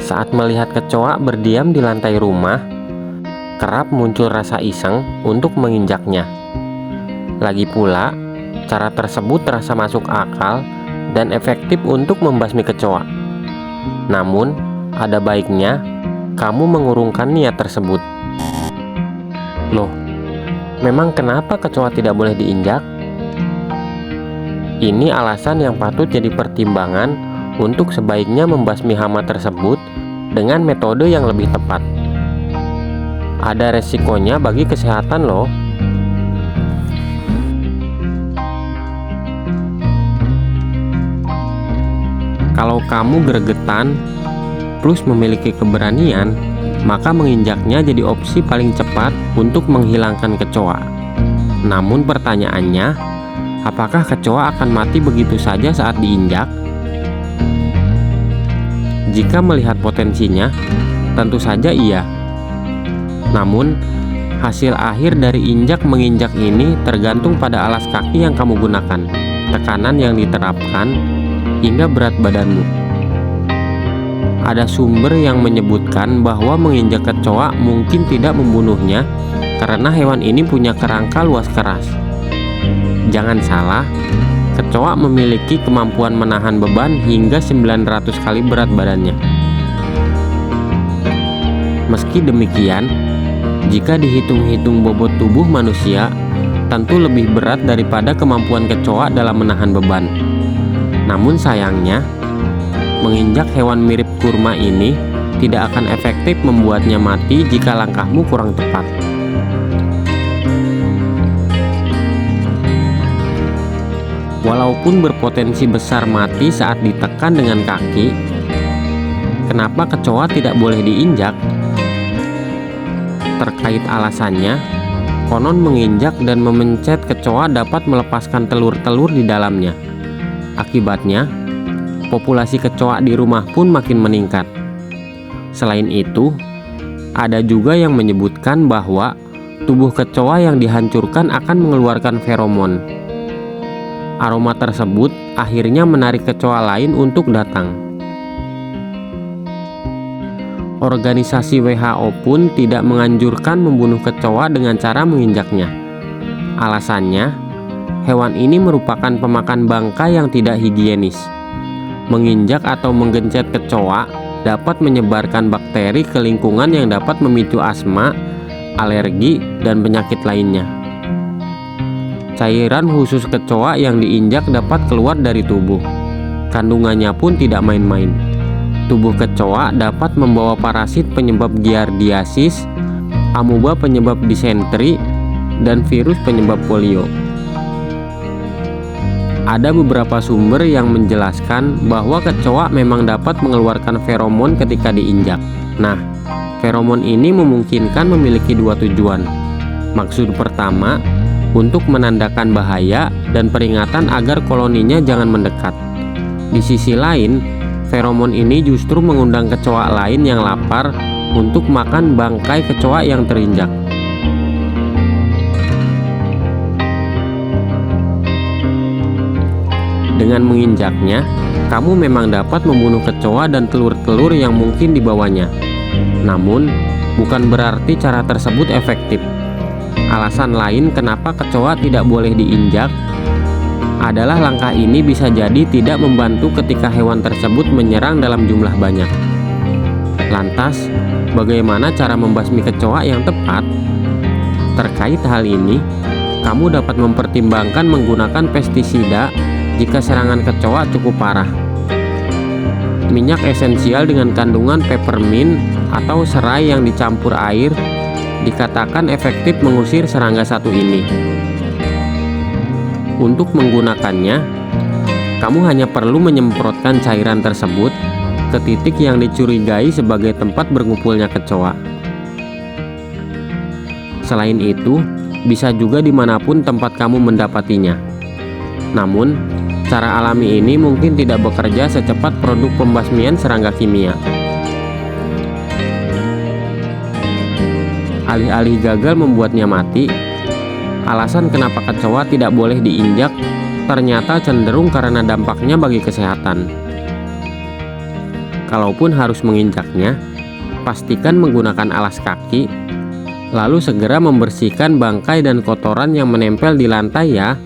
Saat melihat kecoa berdiam di lantai rumah, kerap muncul rasa iseng untuk menginjaknya. Lagi pula, cara tersebut terasa masuk akal dan efektif untuk membasmi kecoa. Namun, ada baiknya kamu mengurungkan niat tersebut. Loh, memang kenapa kecoa tidak boleh diinjak? Ini alasan yang patut jadi pertimbangan untuk sebaiknya membasmi hama tersebut dengan metode yang lebih tepat. Ada resikonya bagi kesehatan loh. Kalau kamu gregetan plus memiliki keberanian, maka menginjaknya jadi opsi paling cepat untuk menghilangkan kecoa. Namun pertanyaannya, apakah kecoa akan mati begitu saja saat diinjak? Jika melihat potensinya, tentu saja iya. Namun, hasil akhir dari injak-menginjak ini tergantung pada alas kaki yang kamu gunakan, tekanan yang diterapkan, hingga berat badanmu. Ada sumber yang menyebutkan bahwa menginjak kecoa mungkin tidak membunuhnya karena hewan ini punya kerangka luas keras. Jangan salah, kecoa memiliki kemampuan menahan beban hingga 900 kali berat badannya. Meski demikian, jika dihitung-hitung bobot tubuh manusia, tentu lebih berat daripada kemampuan kecoa dalam menahan beban. Namun sayangnya, menginjak hewan mirip kurma ini tidak akan efektif membuatnya mati jika langkahmu kurang tepat. Walaupun berpotensi besar mati saat ditekan dengan kaki, kenapa kecoa tidak boleh diinjak? Terkait alasannya, konon menginjak dan memencet kecoa dapat melepaskan telur-telur di dalamnya. Akibatnya, populasi kecoa di rumah pun makin meningkat. Selain itu, ada juga yang menyebutkan bahwa tubuh kecoa yang dihancurkan akan mengeluarkan feromon. Aroma tersebut akhirnya menarik kecoa lain untuk datang. Organisasi WHO pun tidak menganjurkan membunuh kecoa dengan cara menginjaknya. Alasannya, hewan ini merupakan pemakan bangkai yang tidak higienis. Menginjak atau menggencet kecoa dapat menyebarkan bakteri ke lingkungan yang dapat memicu asma, alergi, dan penyakit lainnya. Cairan khusus kecoa yang diinjak dapat keluar dari tubuh. Kandungannya pun tidak main-main. Tubuh kecoa dapat membawa parasit penyebab giardiasis, amuba penyebab disentri, dan virus penyebab polio. Ada beberapa sumber yang menjelaskan bahwa kecoa memang dapat mengeluarkan feromon ketika diinjak. Nah, feromon ini memungkinkan memiliki dua tujuan. Maksud pertama, untuk menandakan bahaya dan peringatan agar koloninya jangan mendekat. Di sisi lain, feromon ini justru mengundang kecoa lain yang lapar untuk makan bangkai kecoa yang terinjak. Dengan menginjaknya, kamu memang dapat membunuh kecoa dan telur-telur yang mungkin dibawanya. Namun, bukan berarti cara tersebut efektif. Alasan lain kenapa kecoa tidak boleh diinjak adalah langkah ini bisa jadi tidak membantu ketika hewan tersebut menyerang dalam jumlah banyak. Lantas, bagaimana cara membasmi kecoa yang tepat? Terkait hal ini, kamu dapat mempertimbangkan menggunakan pestisida jika serangan kecoa cukup parah. Minyak esensial dengan kandungan peppermint atau serai yang dicampur air dikatakan efektif mengusir serangga satu ini. Untuk menggunakannya, kamu hanya perlu menyemprotkan cairan tersebut ke titik yang dicurigai sebagai tempat berkumpulnya kecoa. Selain itu, bisa juga dimanapun tempat kamu mendapatinya. Namun, cara alami ini mungkin tidak bekerja secepat produk pembasmian serangga kimia. Alih-alih gagal membuatnya mati, alasan kenapa kecoa tidak boleh diinjak ternyata cenderung karena dampaknya bagi kesehatan. Kalaupun harus menginjaknya, pastikan menggunakan alas kaki, lalu segera membersihkan bangkai dan kotoran yang menempel di lantai ya.